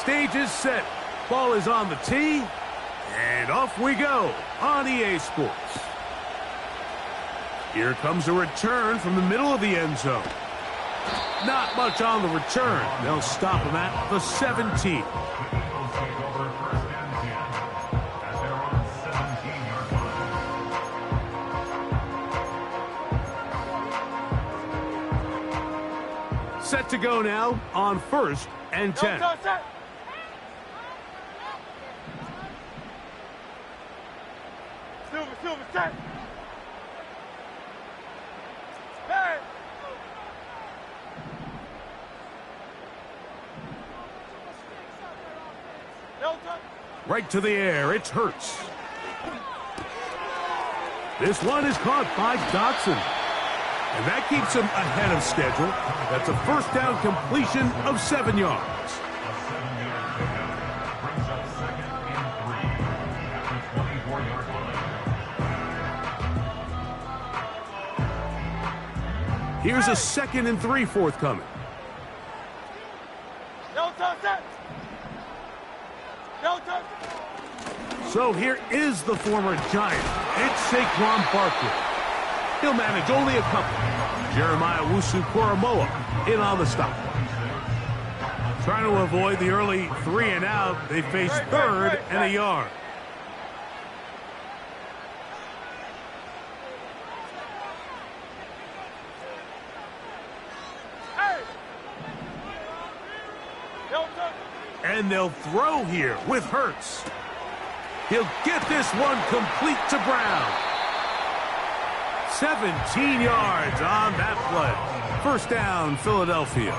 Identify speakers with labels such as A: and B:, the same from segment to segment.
A: stage is set. Ball is on the tee, and off we go on EA Sports. Here comes a return from the middle of the end zone. Not much on the return. They'll stop him at the 17. Set to go now on 1st and 10.
B: Silver, set. Hey.
A: Right to the air, it's Hurts. This one is caught by Dotson. And that keeps him ahead of schedule. That's a first down completion of 7 yards. Here's a 2nd and 3 forthcoming. So here is the former Giant. It's Saquon Barkley. He'll manage only a couple. Jeremiah Owusu-Koramoah in on the stop. Trying to avoid the early 3 and out. They face 3rd and a yard. And they'll throw here with Hurts. He'll get this one complete to Brown. 17 yards on that play. First down, Philadelphia.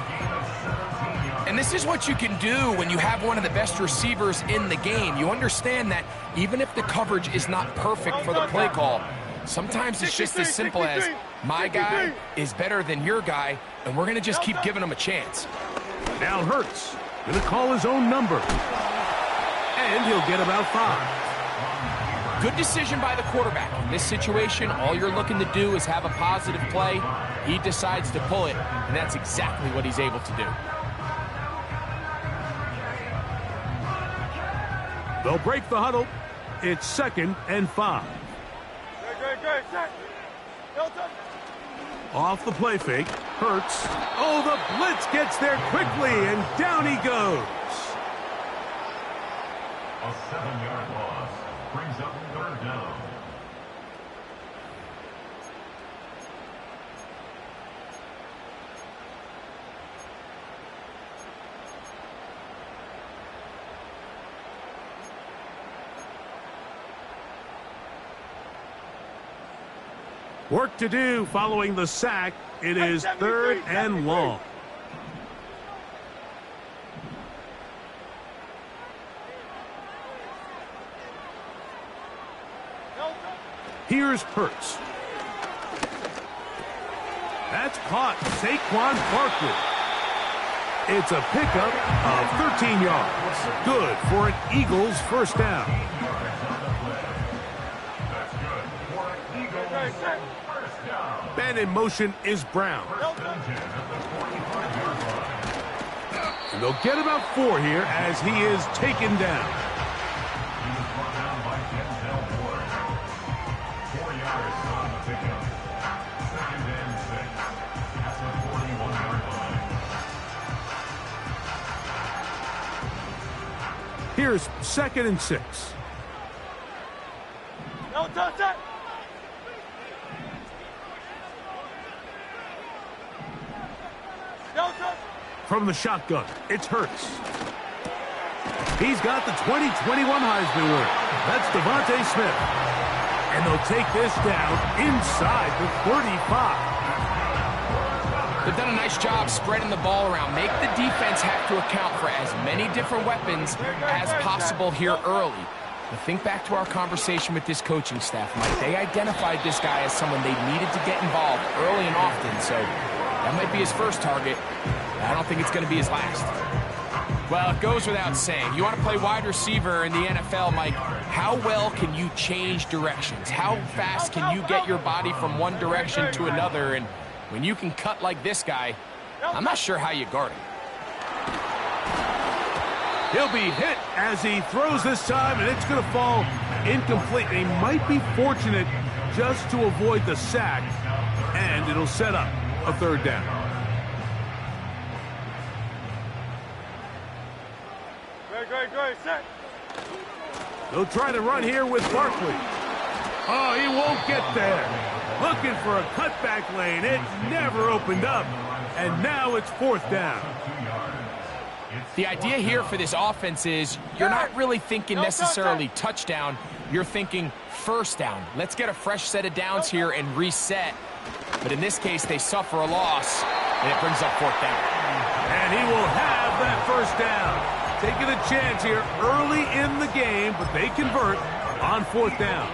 C: And this is what you can do when you have one of the best receivers in the game. You understand that even if the coverage is not perfect for the play call, sometimes it's just as simple as my guy is better than your guy, and we're going to just keep giving him a chance.
A: Now Hurts going to call his own number. And he'll get about 5.
C: Good decision by the quarterback. In this situation, all you're looking to do is have a positive play. He decides to pull it, and that's exactly what he's able to do.
A: They'll break the huddle. It's 2nd and 5. Off the play fake. Hurts. Oh, the blitz gets there quickly, and down he goes.
D: A 7-yard loss brings up 3rd down.
A: Work to do following the sack. It is 3rd and long. Here's Hurts. That's caught. Saquon Barkley. It's a pickup of 13 yards. Good for an Eagles first down. Man in motion is Brown. And they'll get about 4 here as he is taken down. Here's 2nd and 6. From the shotgun, it's Hurts. He's got the 2021 Heisman winner. That's Devontae Smith. And they'll take this down inside the 35.
C: They've done a nice job spreading the ball around. Make the defense have to account for as many different weapons as possible here early. But think back to our conversation with this coaching staff, Mike. They identified this guy as someone they needed to get involved early and often, so that might be his first target. I don't think it's going to be his last. Well, it goes without saying. You want to play wide receiver in the NFL, Mike, how well can you change directions? How fast can you get your body from one direction to another? And when you can cut like this guy, I'm not sure how you guard him.
A: He'll be hit as he throws this time, and it's going to fall incomplete. He might be fortunate just to avoid the sack, and it'll set up a third down.
B: Great, set.
A: They'll try to run here with Barkley. Oh, he won't get there. Looking for a cutback lane. It never opened up, and now it's fourth down.
C: The idea here for this offense is you're not really thinking necessarily touchdown. You're thinking first down. Let's get a fresh set of downs here and reset. But in this case, they suffer a loss, and it brings up fourth down.
A: And he will have that first down. Taking a chance here early in the game, but they convert on fourth down.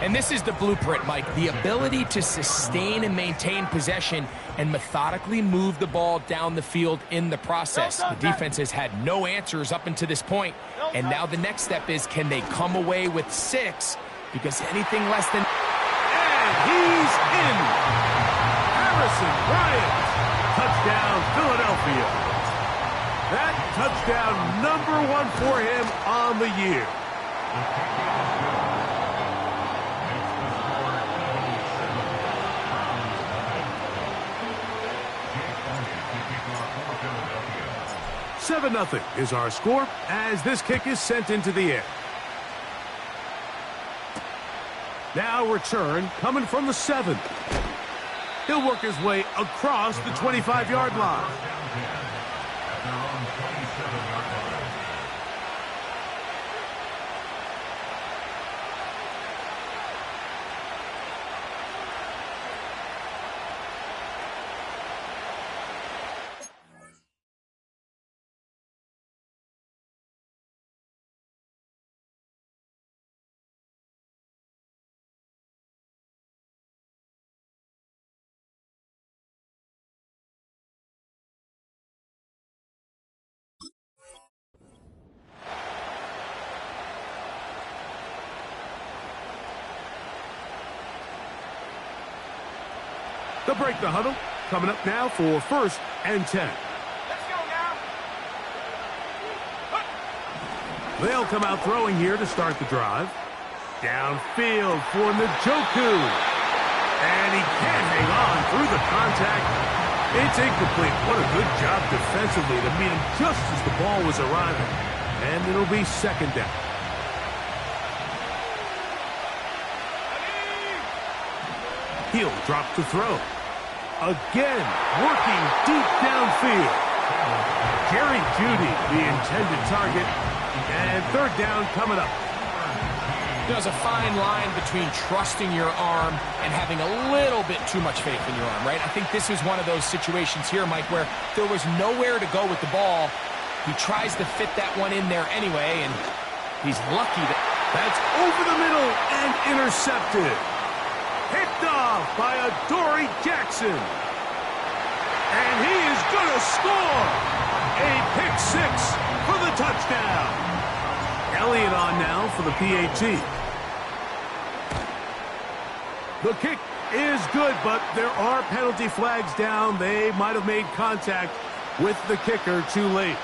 C: And this is the blueprint, Mike. The ability to sustain and maintain possession and methodically move the ball down the field in the process. The defense has had no answers up until this point, and now the next step is, can they come away with 6? Because anything less than...
A: And he's in! Harrison Bryant! Touchdown, Philadelphia! That touchdown, #1 for him on the year. Seven 7-0 is our score as this kick is sent into the air. Now return coming from the 7. He'll work his way across the 25-yard line. They'll break the huddle. Coming up now for 1st and 10.
B: Let's go now.
A: They'll come out throwing here to start the drive. Downfield for Njoku. And he can't hang on through the contact. It's incomplete. What a good job defensively to meet him just as the ball was arriving. And it'll be 2nd down. He'll drop to throw. Again, working deep downfield. Jerry Jeudy, the intended target. And 3rd down coming up.
C: There's a fine line between trusting your arm and having a little bit too much faith in your arm, right? I think this is one of those situations here, Mike, where there was nowhere to go with the ball. He tries to fit that one in there anyway, and he's lucky that...
A: That's over the middle and intercepted. Picked off by Adoree Jackson. And he is going to score. A pick 6 for the touchdown. Elliott on now for the PAT. The kick is good, but there are penalty flags down. They might have made contact with the kicker too late.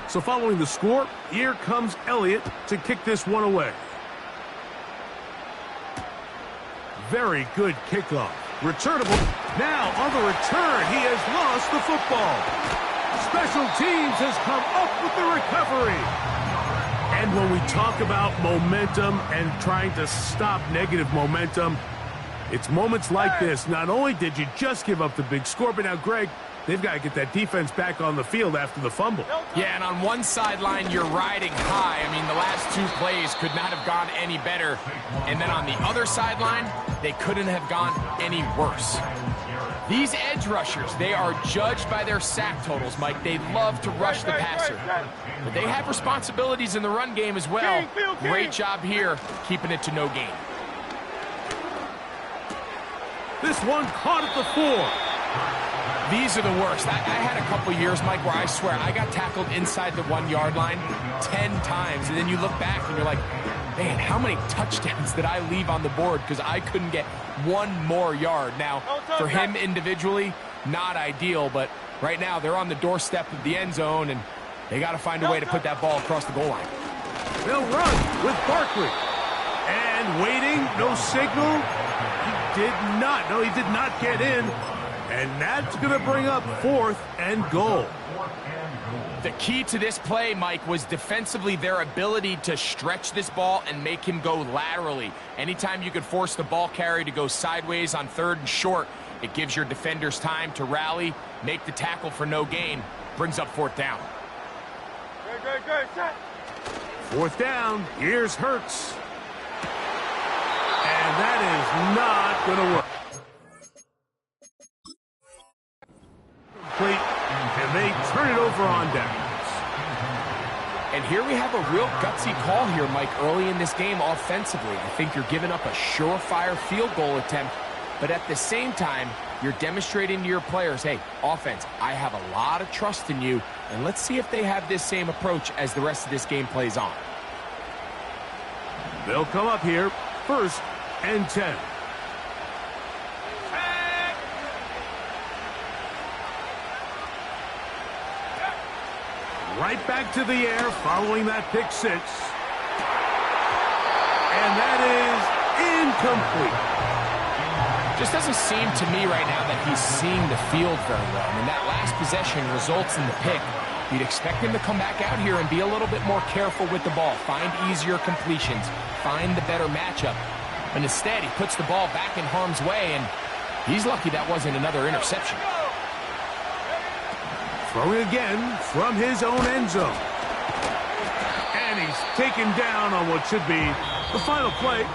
A: So following the score, here comes Elliott to kick this one away. Very good kickoff. Returnable. Now on the return, he has lost the football. Special teams has come up with the recovery. And when we talk about momentum and trying to stop negative momentum, it's moments like this. Not only did you just give up the big score, but now, Greg, they've got to get that defense back on the field after the fumble.
C: Yeah, and on one sideline, you're riding high. I mean, the last 2 plays could not have gone any better. And then on the other sideline, they couldn't have gone any worse. These edge rushers, they are judged by their sack totals, Mike. They love to rush the passer. But they have responsibilities in the run game as well. Great job here, keeping it to no gain.
A: This one caught at the 4.
C: These are the worst. I had a couple years, Mike, where I swear I got tackled inside the 1-yard line 10 times. And then you look back and you're like, Man, how many touchdowns did I leave on the board because I couldn't get one more yard? Now, for him individually, not ideal, but right now they're on the doorstep of the end zone, and they got to find a way to put that ball across the goal line.
A: They'll run with Barkley. And waiting, no signal. He did not get in. And that's going to bring up 4th and goal.
C: The key to this play, Mike, was defensively their ability to stretch this ball and make him go laterally. Anytime you could force the ball carrier to go sideways on 3rd and short, it gives your defenders time to rally, make the tackle for no gain, brings up 4th down.
B: Good, set.
A: 4th down, here's Hurts. And that is not going to work. Complete, and they turn it over on downs.
C: And here we have a real gutsy call here, Mike, early in this game offensively. I think you're giving up a surefire field goal attempt, but at the same time, you're demonstrating to your players, hey, offense, I have a lot of trust in you, and let's see if they have this same approach as the rest of this game plays on.
A: They'll come up here, 1st and 10. Right back to the air following that pick 6. And that is incomplete.
C: Just doesn't seem to me right now that he's seeing the field very well. I mean, that last possession results in the pick. You'd expect him to come back out here and be a little bit more careful with the ball, find easier completions, find the better matchup. But instead, he puts the ball back in harm's way, and he's lucky that wasn't another interception.
A: Throwing again from his own end zone. And he's taken down on what should be the final play.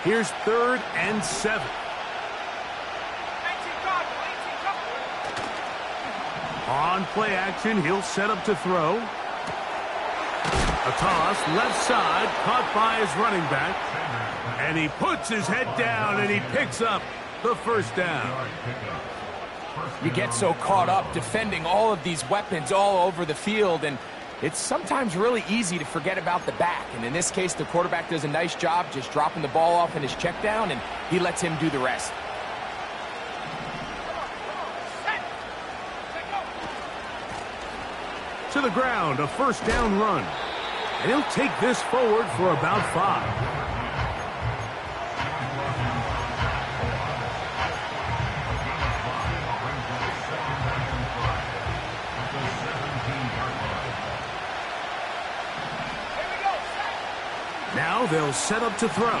A: Here's 3rd and 7. On play action, he'll set up to throw. A toss, left side, caught by his running back. And he puts his head down, and he picks up the 1st down.
C: You get so caught up defending all of these weapons all over the field, and it's sometimes really easy to forget about the back. And in this case, the quarterback does a nice job just dropping the ball off in his check down, and he lets him do the rest.
A: To the ground, a 1st down run. And he'll take this forward for about 5. Now they'll set up to throw.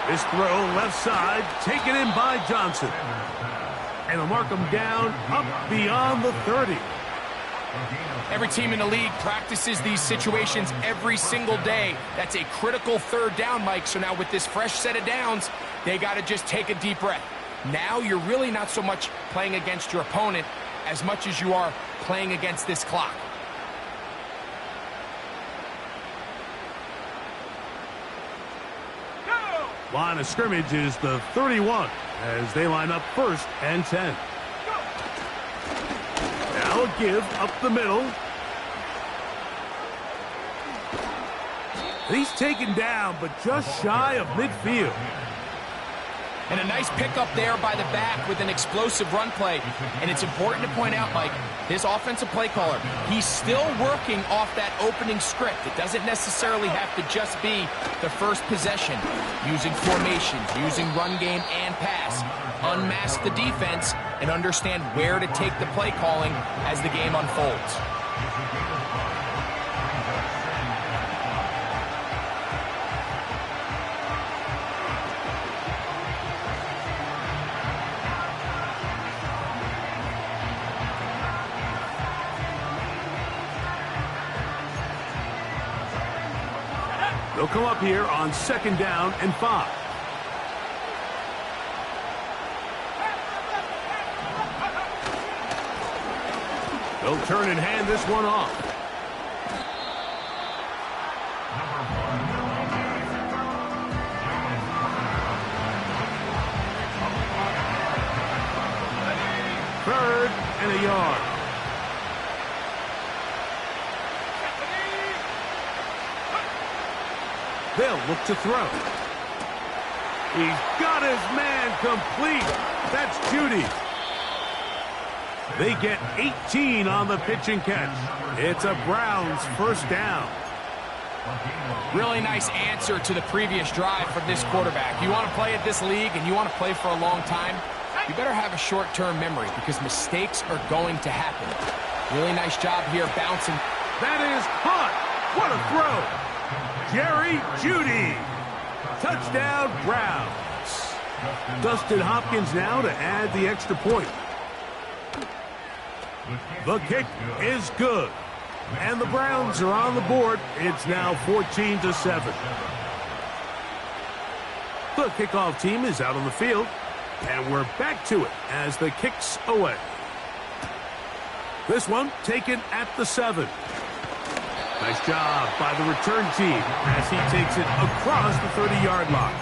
A: This throw left side, taken in by Johnson. And they'll mark him down up beyond the 30.
C: Every team in the league practices these situations every single day. That's a critical 3rd down, Mike. So now with this fresh set of downs, they got to just take a deep breath. Now you're really not so much playing against your opponent as much as you are playing against this clock.
A: Line of scrimmage is the 31 as they line up 1st and 10. Now a give up the middle. He's taken down, but just shy of midfield.
C: And a nice pickup there by the back with an explosive run play. And it's important to point out, Mike, this offensive play caller, he's still working off that opening script. It doesn't necessarily have to just be the first possession. Using formations, using run game and pass. Unmask the defense and understand where to take the play calling as the game unfolds.
A: They'll come up here on 2nd down and 5. They'll turn and hand this one off. yards. They'll look to throw. He's got his man complete. That's Judy. They get 18 on the pitch and catch. It's a Browns first down.
C: Really nice answer to the previous drive from this quarterback. You want to play at this league and you want to play for a long time, you better have a short-term memory because mistakes are going to happen. Really nice job here bouncing.
A: That is caught. What a throw. Jerry Judy. Touchdown, Browns. Dustin Hopkins now to add the extra point. The kick is good. And the Browns are on the board. It's now 14-7. The kickoff team is out on the field. And we're back to it as the kick's away. This one taken at the 7. Nice job by the return team as he takes it across the 30-yard line.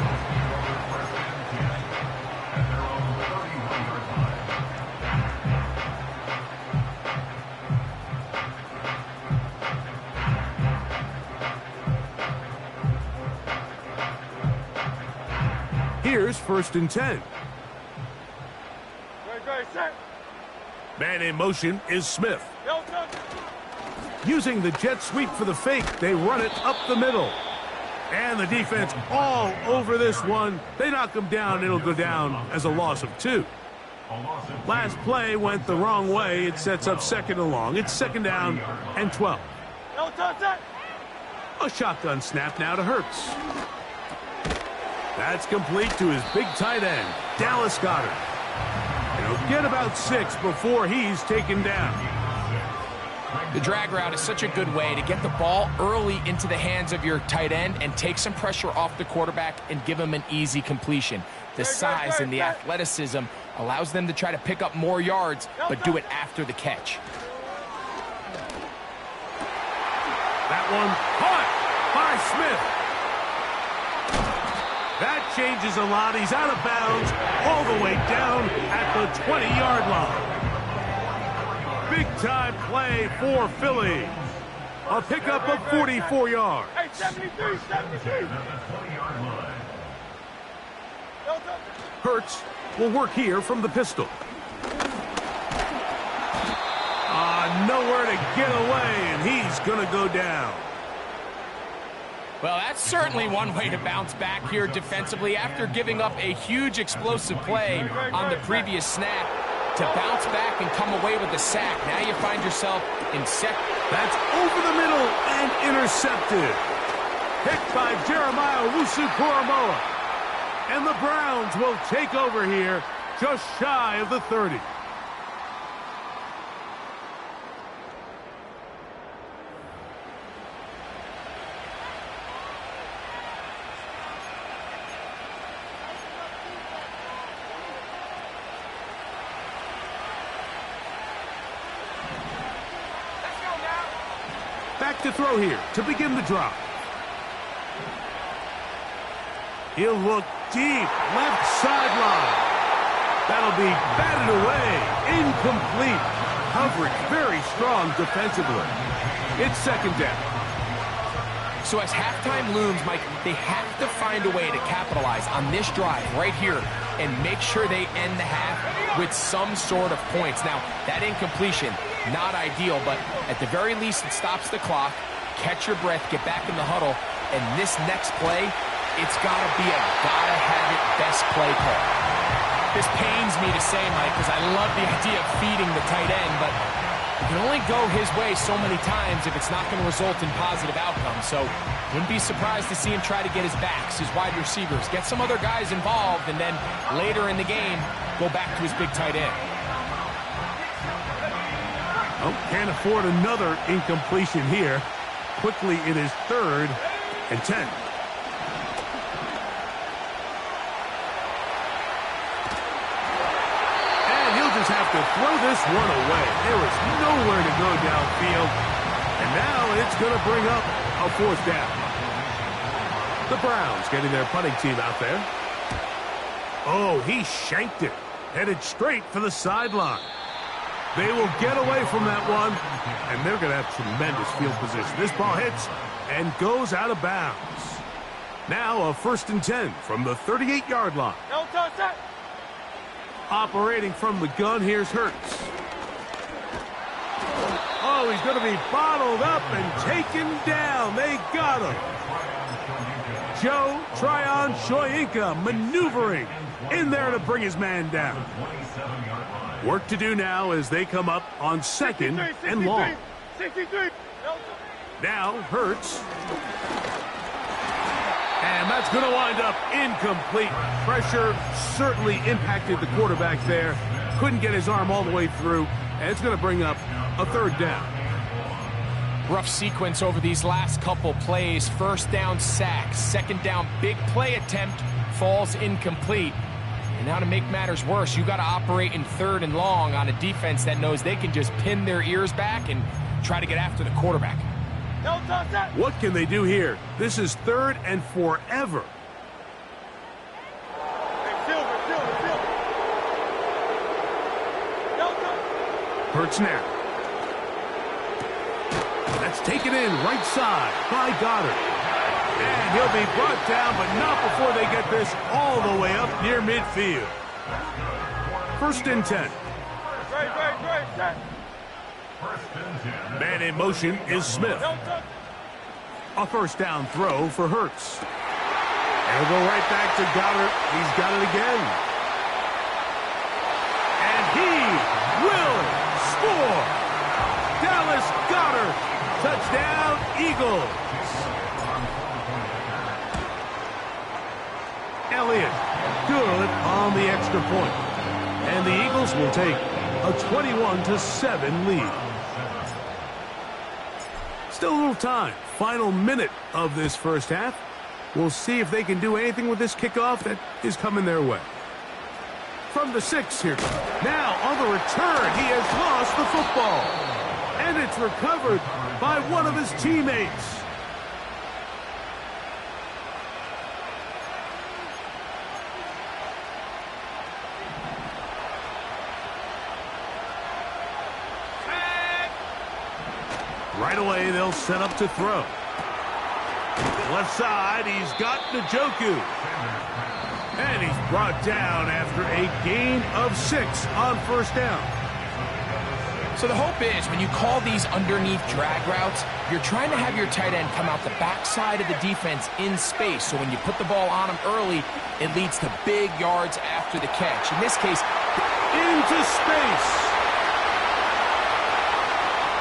A: Here's 1st and 10. Man in motion is Smith. Using the jet sweep for the fake, they run it up the middle. And the defense all over this one. They knock him down. It'll go down as a loss of 2. Last play went the wrong way. It sets up 2nd and long. It's 2nd down and 12. A shotgun snap now to Hurts. That's complete to his big tight end, Dallas Goedert. And he'll get about 6 before he's taken down.
C: The drag route is such a good way to get the ball early into the hands of your tight end and take some pressure off the quarterback and give him an easy completion. The size and the athleticism allows them to try to pick up more yards, but do it after the catch.
A: That one caught by Smith. That changes a lot. He's out of bounds all the way down at the 20-yard line. Big-time play for Philly. A pickup of 44 yards.
B: Hey, 73.
A: Hurts will work here from the pistol. Nowhere to get away, and he's going to go down.
C: Well, that's certainly one way to bounce back here defensively after giving up a huge explosive play on the previous snap. To bounce back and come away with a sack. Now you find yourself in second.
A: That's over the middle and intercepted. Picked by Jeremiah Owusu-Koramoah. And the Browns will take over here just shy of the 30. Back to throw here to begin the drive. He'll look deep, left sideline. That'll be batted away, incomplete. Coverage very strong defensively. It's 2nd down.
C: So as halftime looms, Mike, they have to find a way to capitalize on this drive right here and make sure they end the half with some sort of points. Now, that incompletion, not ideal, but at the very least it stops the clock. Catch your breath, get back in the huddle, and this next play, it's got to be a gotta-have-it best play call. This pains me to say, Mike, because I love the idea of feeding the tight end, but it can only go his way so many times if it's not going to result in positive outcomes. So wouldn't be surprised to see him try to get his backs, his wide receivers, get some other guys involved, and then later in the game, go back to his big tight end.
A: Oh, can't afford another incompletion here. Quickly it is 3rd and 10. And he'll just have to throw this one away. There is nowhere to go downfield. And now it's going to bring up a 4th down. The Browns getting their punting team out there. Oh, he shanked it. Headed straight for the sideline. They will get away from that one, and they're going to have tremendous field position. This ball hits and goes out of bounds. Now a 1st and 10 from the 38-yard line.
B: No touch that.
A: Operating from the gun, here's Hurts. Oh, he's going to be bottled up and taken down. They got him. Joe Tryon-Shoyinka maneuvering in there to bring his man down. Work to do now as they come up on 2nd and long.
B: 63.
A: Now Hurts. And that's going to wind up incomplete. Pressure certainly impacted the quarterback there. Couldn't get his arm all the way through. And it's going to bring up a 3rd down.
C: Rough sequence over these last couple plays. 1st down, sack. 2nd down, big play attempt, falls incomplete. And now to make matters worse, you got to operate in 3rd and long on a defense that knows they can just pin their ears back and try to get after the quarterback.
B: No touch that.
A: What can they do here? This is 3rd and forever.
B: Silver. No touch.
A: Hurts now. That's taken in right side by Goddard. And he'll be brought down, but not before they get this all the way up near midfield. 1st and 10.
B: Great, set.
A: Man in motion is Smith.
B: No touch.
A: A 1st down throw for Hurts. And he'll go right back to Goddard. He's got it again. And he will score. Dallas Goedert. Touchdown, Eagles. Elliott, good on the extra point. And the Eagles will take a 21-7 lead. Still a little time. Final minute of this 1st half. We'll see if they can do anything with this kickoff that is coming their way. From the 6 here. Now on the return, he has lost the football. And it's recovered by one of his teammates. Right away, they'll set up to throw. Left side, he's got Njoku. And he's brought down after a gain of 6 on 1st down.
C: So the hope is when you call these underneath drag routes, you're trying to have your tight end come out the backside of the defense in space. So when you put the ball on him early, it leads to big yards after the catch. In this case,
A: into space.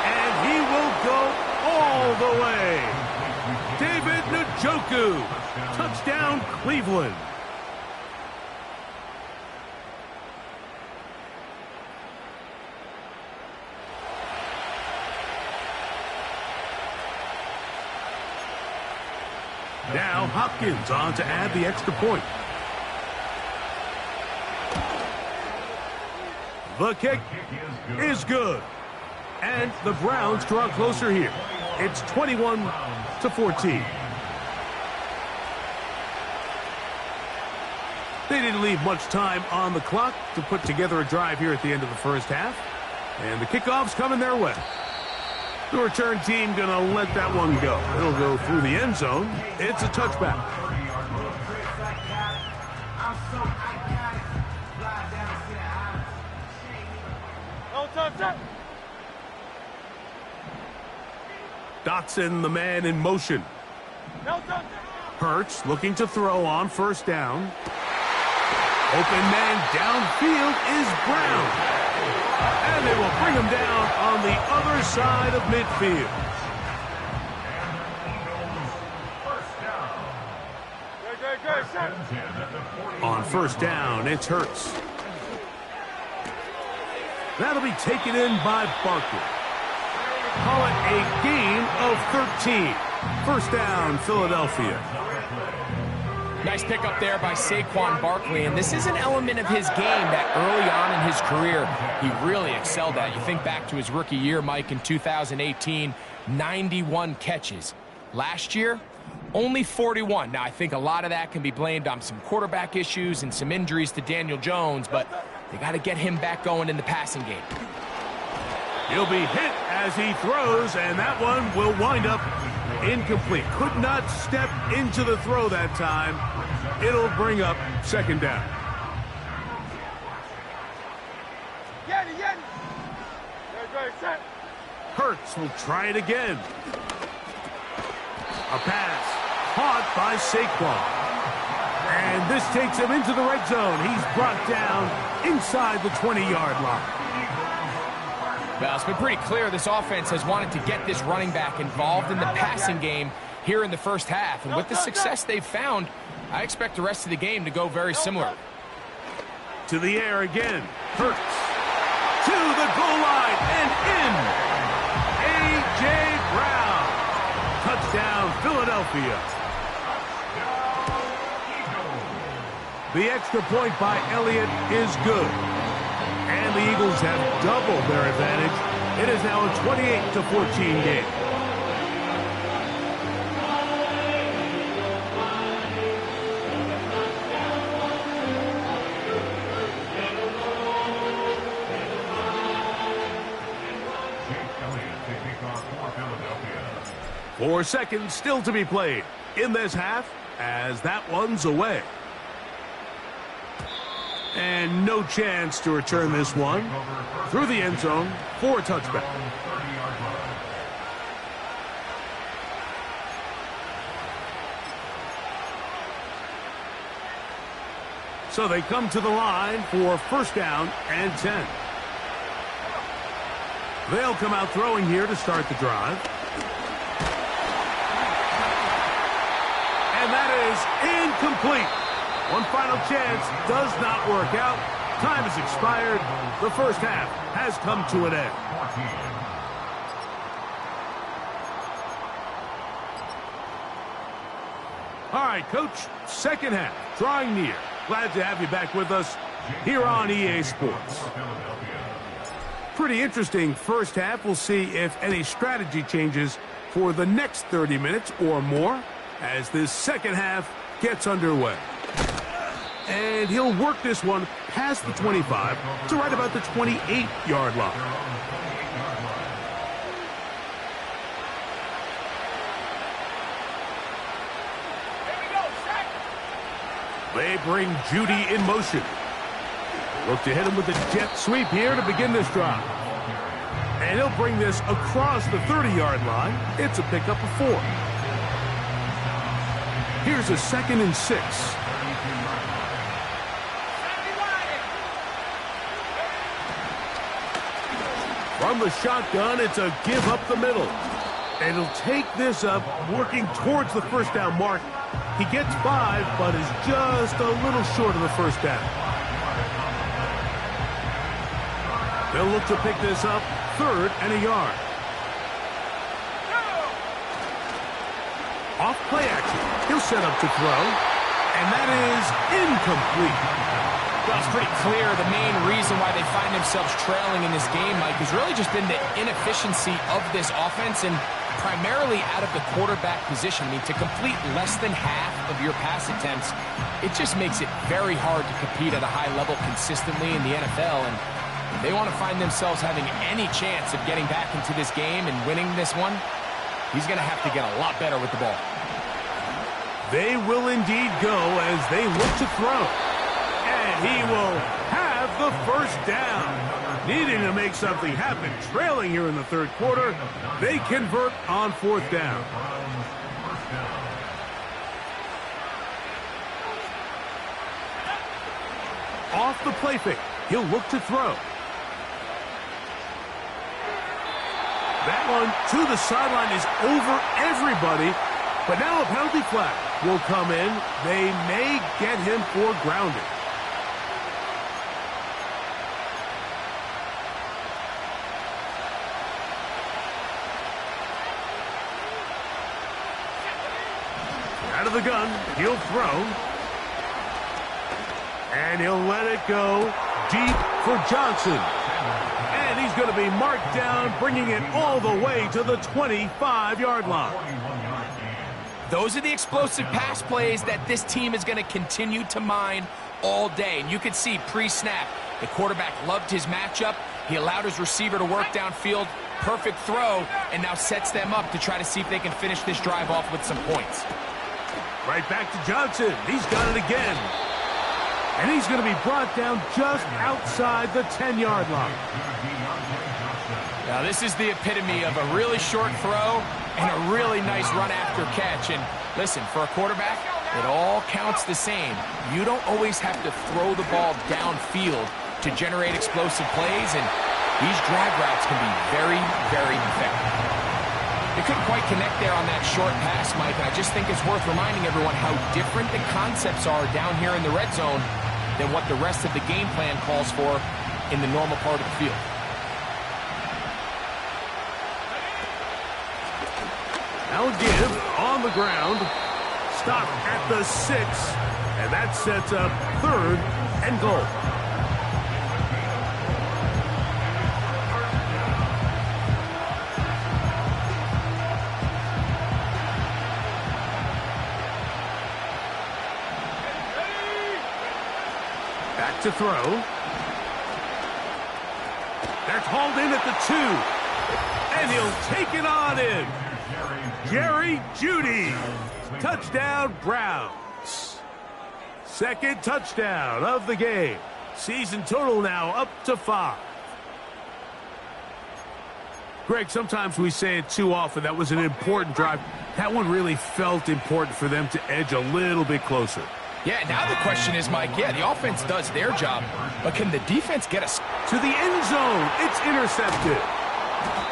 A: And he will go all the way. David Njoku. Touchdown, Cleveland. Now Hopkins on to add the extra point. The kick is good. And the Browns draw closer here. It's 21-14. They didn't leave much time on the clock to put together a drive here at the end of the 1st half. And the kickoff's coming their way. The return team going to let that one go. It'll go through the end zone. It's a touchback.
B: No touch that.
A: Dotson, the man in motion.
B: No touch.
A: Hurts looking to throw on 1st down. Open man downfield is Brown. And they will bring him down on the other side of midfield.
B: Great, set.
A: On 1st down, it's Hurts. That'll be taken in by Barkley. Call it a gain of 13. 1st down, Philadelphia.
C: Nice pickup there by Saquon Barkley, and this is an element of his game that early on in his career he really excelled at. You think back to his rookie year, Mike, in 2018, 91 catches. Last year, only 41. Now, I think a lot of that can be blamed on some quarterback issues and some injuries to Daniel Jones, but they got to get him back going in the passing game.
A: He'll be hit as he throws, and that one will wind up incomplete. Could not step into the throw that time. It'll bring up second down.
B: Set.
A: Hurts will try it again. A pass caught by Saquon. And this takes him into the red zone. He's brought down inside the 20-yard line.
C: Well, it's been pretty clear this offense has wanted to get this running back involved in the passing game here in the first half. And with the success they've found, I expect the rest of the game to go very similar.
A: To the air again. Hurts. To the goal line and in. A.J. Brown. Touchdown, Philadelphia. The extra point by Elliott is good. And the Eagles have doubled their advantage. It is now a 28-14 game.
D: Chase Elliott to kick off for Philadelphia.
A: 4 seconds still to be played in this half as that one's away. And no chance to return this one through the end zone for a touchback.
D: 30-yard line.
A: So they come to the line for first down and 10. They'll come out throwing here to start the drive. And that is incomplete. One final chance does not work out. Time has expired. The first half has come to an end.
D: 14.
A: All right, Coach, second half, drawing near. Glad to have you back with us here on EA Sports. Pretty interesting first half. We'll see if any strategy changes for the next 30 minutes or more as this second half gets underway. And he'll work this one past the 25 to right about the 28-yard line. They bring Judy in motion. Look to hit him with a jet sweep here to begin this drive. And he'll bring this across the 30-yard line. It's a pickup of 4. Here's a 2nd and 6. From the shotgun, it's a give up the middle. And he'll take this up, working towards the first down mark. He gets 5, but is just a little short of the first down. They'll look to pick this up, 3rd and a yard. Off play action. He'll set up to throw, and that is incomplete.
C: Well, it's pretty clear the main reason why they find themselves trailing in this game, Mike, has really just been the inefficiency of this offense and primarily out of the quarterback position. I mean, to complete less than half of your pass attempts, it just makes it very hard to compete at a high level consistently in the NFL. And if they want to find themselves having any chance of getting back into this game and winning this one, he's going to have to get a lot better with the ball.
A: They will indeed go as they look to throw. And he will have the first down. Needing to make something happen, trailing here in the 3rd quarter, they convert on 4th down. Off the play fake, he'll look to throw. That one to the sideline is over everybody, but now a penalty flag will come in. They may get him for grounding. Out of the gun, he'll throw. And he'll let it go deep for Johnson. And he's going to be marked down, bringing it all the way to the 25-yard line.
C: Those are the explosive pass plays that this team is going to continue to mine all day. And you can see pre-snap, The quarterback loved his matchup. He allowed his receiver to work downfield. Perfect throw, and now sets them up to try to see if they can finish this drive off with some points.
A: Right back to Johnson. He's got it again. And he's going to be brought down just outside the 10-yard line.
C: Now, this is the epitome of a really short throw and a really nice run after catch. And listen, for a quarterback, it all counts the same. You don't always have to throw the ball downfield to generate explosive plays, and these drag routes can be very, very effective. They couldn't quite connect there on that short pass, Mike, and I just think it's worth reminding everyone how different the concepts are down here in the red zone than what the rest of the game plan calls for in the normal part of the field.
A: Now give on the ground. Stop at the 6. And that sets up 3rd and goal. Back to throw. That's hauled in at the 2. And he'll take it on in. Jerry Jeudy. Touchdown, Browns. 2nd touchdown of the game. Season total now up to 5. Greg, sometimes we say it too often. That was an important drive. That one really felt important for them to edge a little bit closer.
C: Yeah, now the question is, Mike, yeah, the offense does their job, but can the defense get us
A: to the end zone? It's intercepted.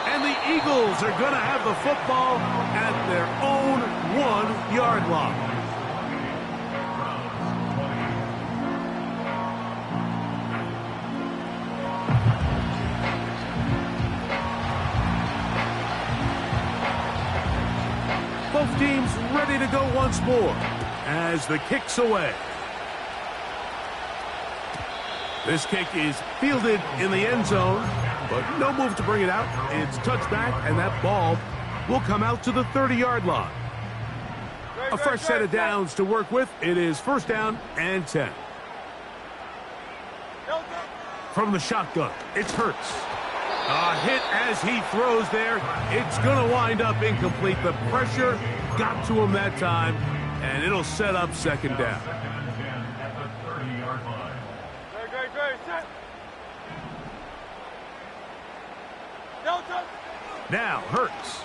A: And the Eagles are going to have the football at their own 1-yard line. Both teams ready to go once more as the kick's away. This kick is fielded in the end zone, but no move to bring it out. It's touchback, and that ball will come out to the 30-yard line. A fresh set of downs to work with. It is 1st down and 10. From the shotgun, it's Hurts. A hit as he throws there. It's going to wind up incomplete. The pressure got to him that time, and it'll set up 2nd down. Now Hurts.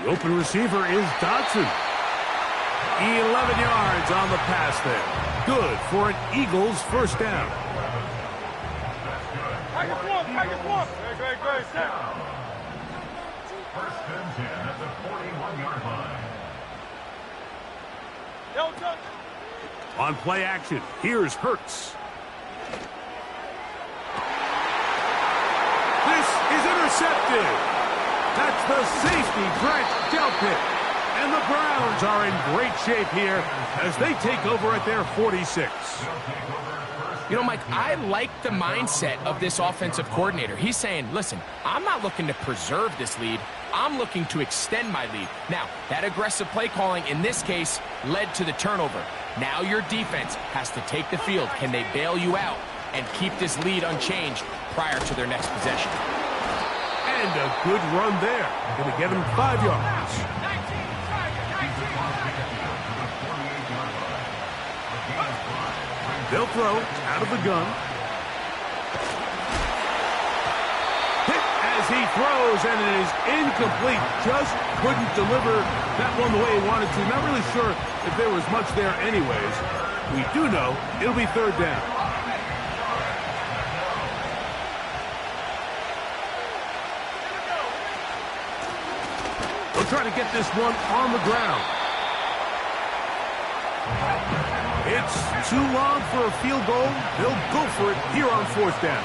A: The open receiver is Dodson. 11 yards on the pass there. Good for an Eagles 1st down.
B: Great, set.
D: 1st and 10 at the 41-yard line.
A: On play action, here's Hurts. This is intercepted. That's the safety, Grant Delpit. And the Browns are in great shape here as they take over at their 46.
C: You know, Mike, I like the mindset of this offensive coordinator. He's saying, listen, I'm not looking to preserve this lead. I'm looking to extend my lead. Now, that aggressive play calling in this case led to the turnover. Now your defense has to take the field. Can they bail you out and keep this lead unchanged prior to their next possession?
A: And a good run there. Going to get him 5 yards. They'll throw out of the gun. Hit as he throws, and it is incomplete. Just couldn't deliver that one the way he wanted to. Not really sure if there was much there anyways. We do know it'll be 3rd down. They'll try to get this one on the ground. It's too long for a field goal. They'll go for it here on 4th down.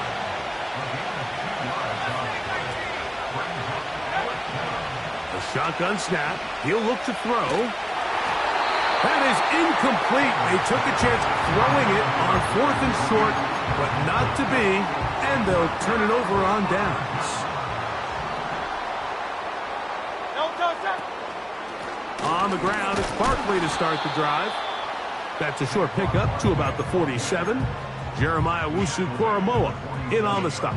A: A shotgun snap. He'll look to throw. That is incomplete. They took a chance throwing it on 4th and short, but not to be, and they'll turn it over on downs. On the ground, it's Barkley to start the drive. That's a short pickup to about the 47. Jeremiah Owusu-Koramoah in on the stop.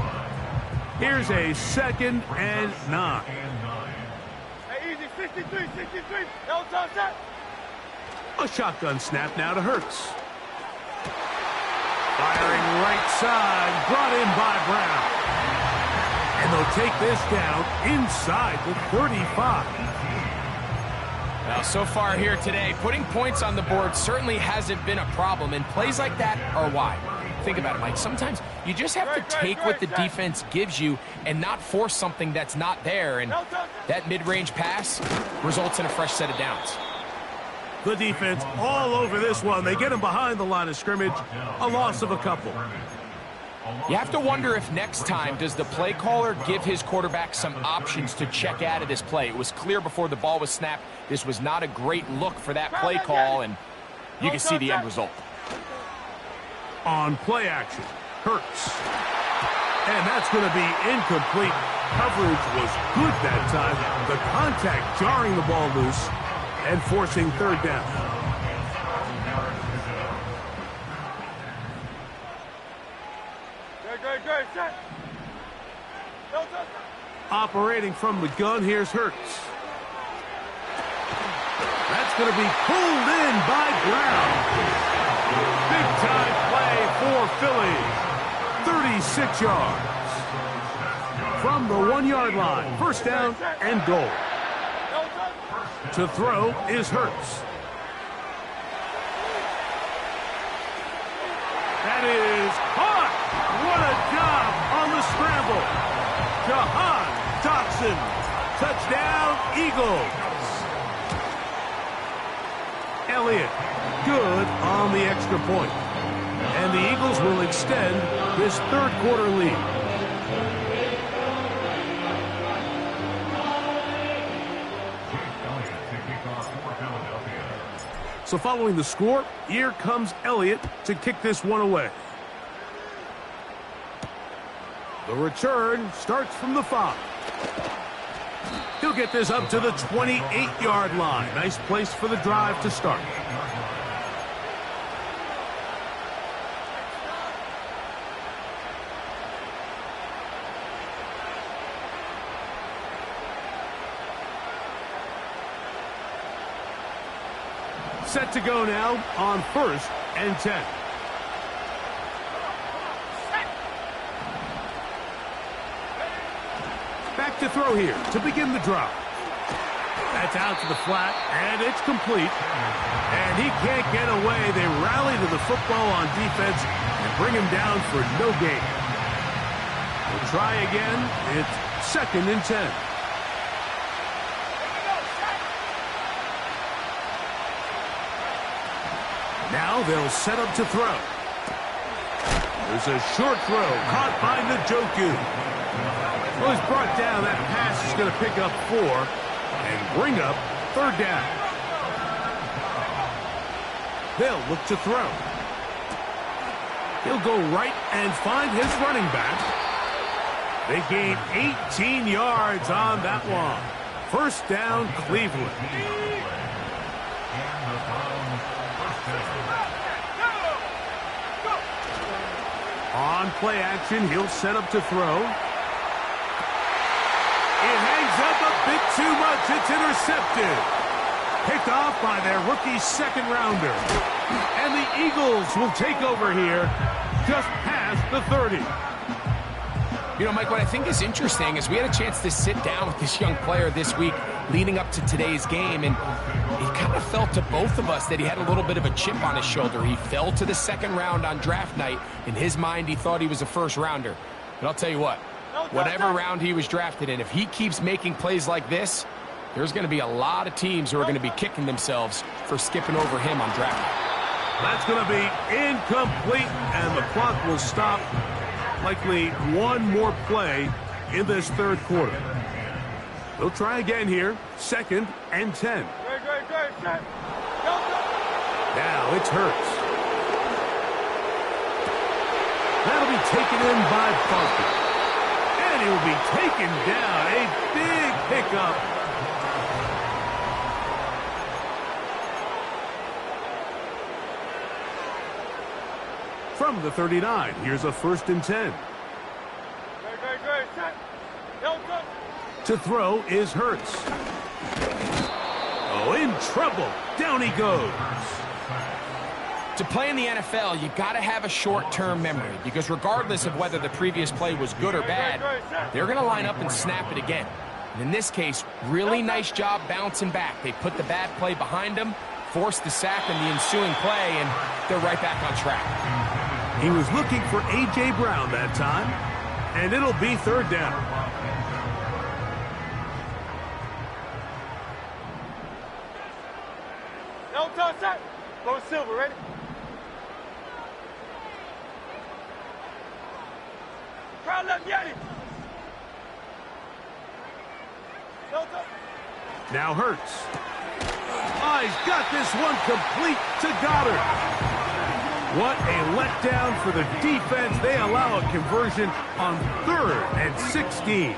A: Here's a 2nd and 9.
B: Hey, easy, 63, 63. No time, set.
A: A shotgun snap now to Hurts. Firing right side, brought in by Brown. And they'll take this down inside the 35.
C: Well, so far here today, putting points on the board certainly hasn't been a problem, and plays like that are why. Think about it, Mike. Sometimes you just have to take what the defense gives you and not force something that's not there, and that mid-range pass results in a fresh set of downs.
A: The defense all over this one. They get him behind the line of scrimmage. A loss of a couple.
C: You have to wonder if next time does the play caller give his quarterback some options to check out of this play. It was clear before the ball was snapped this was not a great look for that play call, and you can see the end result.
A: On play action, Hurts. And that's going to be incomplete. Coverage was good that time. The contact jarring the ball loose and forcing 3rd down.
B: Good, set. No time.
A: Operating from the gun, here's Hurts. That's going to be pulled in by Brown. Big time play for Philly. 36 yards. From the 1-yard line. 1st down and goal. To throw is Hurts. That is caught. What a job on the scramble. Jahan Dotson. Touchdown, Eagles. Elliott, good on the extra point. And the Eagles will extend this 3rd quarter lead. So following the score, here comes Elliott to kick this one away. The return starts from the 5. He'll get this up to the 28-yard line. Nice place for the drive to start. Set to go now on 1st and 10. Back to throw here to begin the drive. That's out to the flat, and it's complete. And he can't get away. They rally to the football on defense and bring him down for no gain. We'll try again. It's 2nd and 10. Now they'll set up to throw. There's a short throw caught by Njoku. Well, he's brought down. That pass is going to pick up 4 and bring up 3rd down. They'll look to throw. He'll go right and find his running back. They gain 18 yards on that one. 1st down, Cleveland. On play action, he'll set up to throw. It hangs up a bit too much. It's intercepted. Picked off by their rookie 2nd rounder. And the Eagles will take over here just past the 30.
C: You know, Mike, what I think is interesting is we had a chance to sit down with this young player this week leading up to today's game, and it kind of felt to both of us that he had a little bit of a chip on his shoulder. He fell to the 2nd round on draft night. In his mind, he thought he was a 1st rounder. But I'll tell you what, whatever round he was drafted in, if he keeps making plays like this, there's going to be a lot of teams who are going to be kicking themselves for skipping over him on draft night.
A: That's going to be incomplete, and the clock will stop. Likely one more play in this 3rd quarter. They'll try again here. 2nd and 10.
B: Good, set.
A: Now it's Hurts. That'll be taken in by Barker. And he'll be taken down. A big pickup. from the 39. Here's a 1st and 10.
B: Great. Set. Don't go.
A: To throw is Hurts. Oh, in trouble. Down he goes.
C: To play in the NFL, you got to have a short-term memory, because regardless of whether the previous play was good or bad, they're going to line up and snap it again. And in this case, really nice job bouncing back. They put the bad play behind them, forced the sack in the ensuing play, and they're right back on track.
A: He was looking for A.J. Brown that time, and it'll be 3rd down.
B: No touch that. Go Silver, ready? Crowd left Yeti. No touch.
A: Now Hurts. Oh, he's got this one complete to Goddard. What a letdown for the defense. They allow a conversion on 3rd and 16.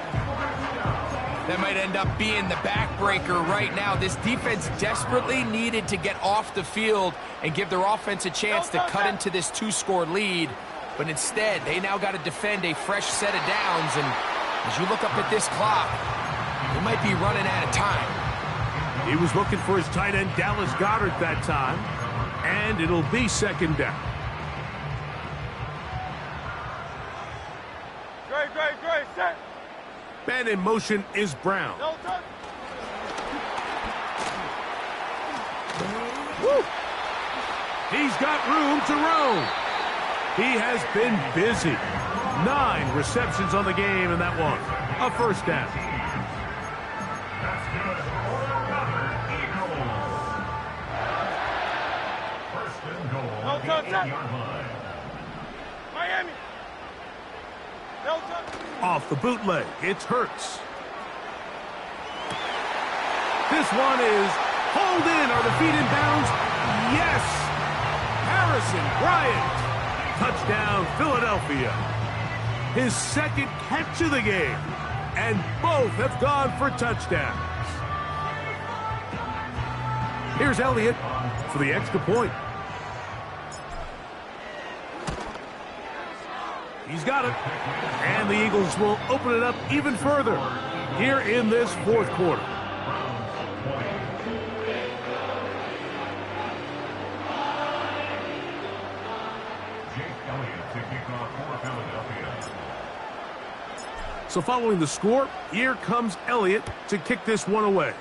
C: That might end up being the backbreaker right now. This defense desperately needed to get off the field and give their offense a chance to cut into this 2-score lead. But instead, they now got to defend a fresh set of downs. And as you look up at this clock, they might be running out of time.
A: He was looking for his tight end, Dallas Goedert, that time. And it'll be 2nd down.
B: Great. Set.
A: Man in motion is Brown.
B: No touch.
A: Woo! He's got room to roam. He has been busy. 9 receptions on the game in that one. A 1st down.
D: That's good for another Eagles. 1st and goal.
B: No
D: at the
B: touch that.
D: 8-yard line.
B: Miami. No touch.
A: Off the bootleg, it's Hurts. This one is hauled in. Are the feet in bounds? Yes! Harrison Bryant. Touchdown, Philadelphia. His 2nd catch of the game. And both have gone for touchdowns. Here's Elliott for the extra point. He's got it. And the Eagles will open it up even further here in this 4th quarter.
D: Jake Elliott to kick off for Philadelphia.
A: So following the score, here comes Elliott to kick this one away.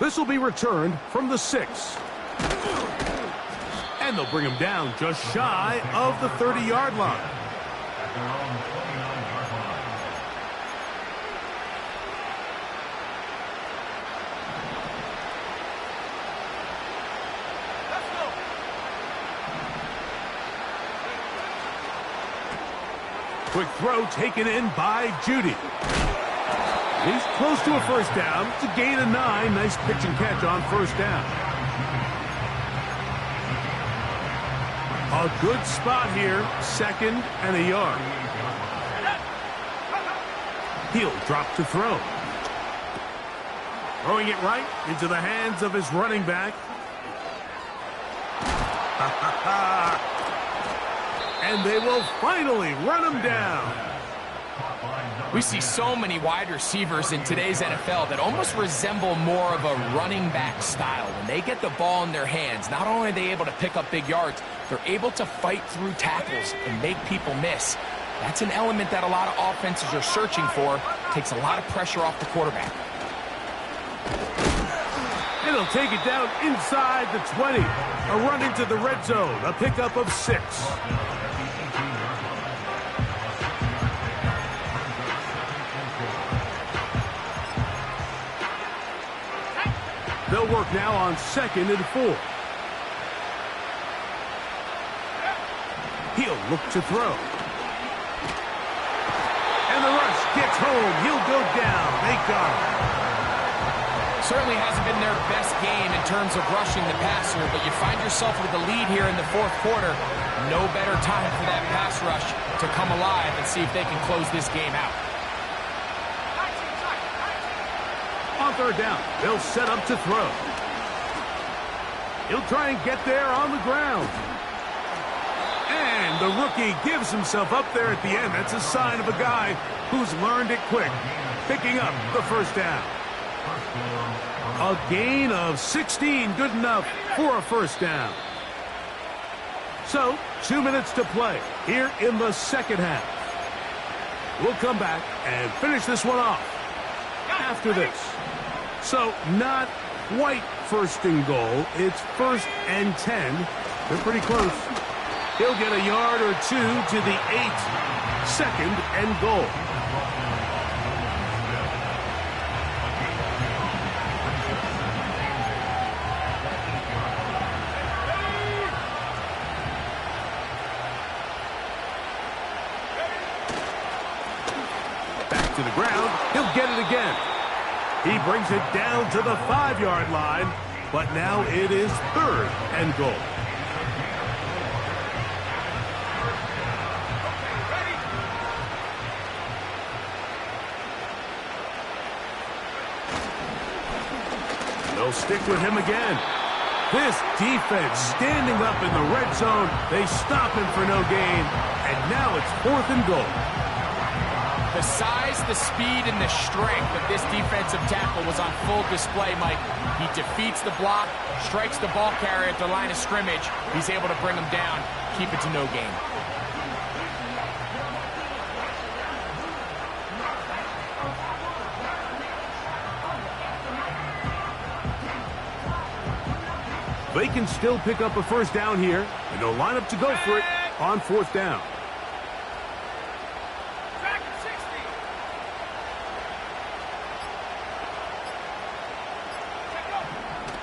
A: This will be returned from the 6. And they'll bring him down just shy of the 30-yard line.
D: At their own 29-yard line.
B: Let's go.
A: Quick throw taken in by Judy. He's close to a 1st down. It's a gain of 9. Nice pitch and catch on 1st down. A good spot here. 2nd and a yard. He'll drop to throw. Throwing it right into the hands of his running back. And they will finally run him down.
C: We see so many wide receivers in today's NFL that almost resemble more of a running back style. When they get the ball in their hands, not only are they able to pick up big yards, they're able to fight through tackles and make people miss. That's an element that a lot of offenses are searching for. Takes a lot of pressure off the quarterback.
A: It'll take it down inside the 20. A run into the red zone. A pickup of 6. They'll work now on 2nd and 4. He'll look to throw. And the rush gets home. He'll go down. They got him.
C: Certainly hasn't been their best game in terms of rushing the passer, but you find yourself with the lead here in the 4th quarter. No better time for that pass rush to come alive and see if they can close this game out.
A: On 3rd down, they'll set up to throw. He'll try and get there on the ground. And the rookie gives himself up there at the end. That's a sign of a guy who's learned it quick, picking up the first down. A gain of 16, good enough for a first down. So, 2 minutes to play here in the second half. We'll come back and finish this one off after this. So, not quite first and goal. It's 1st and 10. They're pretty close. He'll get a yard or two to the 8. 2nd and goal. Back to the ground. He'll get it again. He brings it down to the 5-yard line, but now it is 3rd and goal. They'll stick with him again. This defense standing up in the red zone. They stop him for no gain, and now it's 4th and goal.
C: The size, the speed, and the strength of this defensive tackle was on full display, Mike. He defeats the block, strikes the ball carrier at the line of scrimmage. He's able to bring him down, keep it to no gain.
A: They can still pick up a first down here, and they'll line up to go for it on 4th down.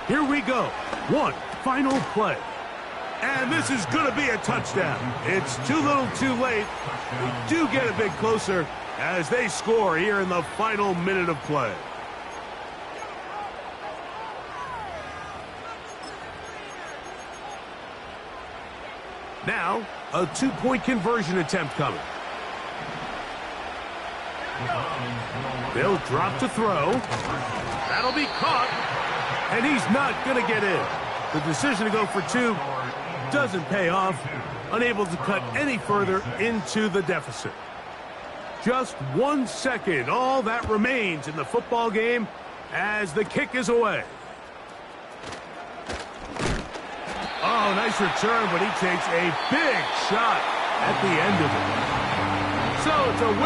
A: Here we go. One final play. And this is going to be a touchdown. It's too little too late. They do get a bit closer as they score here in the final minute of play. Now, a 2-point conversion attempt coming. They'll drop to throw. That'll be caught. And he's not going to get in. The decision to go for 2 doesn't pay off. Unable to cut any further into the deficit. Just 1 second, all that remains in the football game as the kick is away. Oh, nice return, but he takes a big shot at the end of it. So it's a win.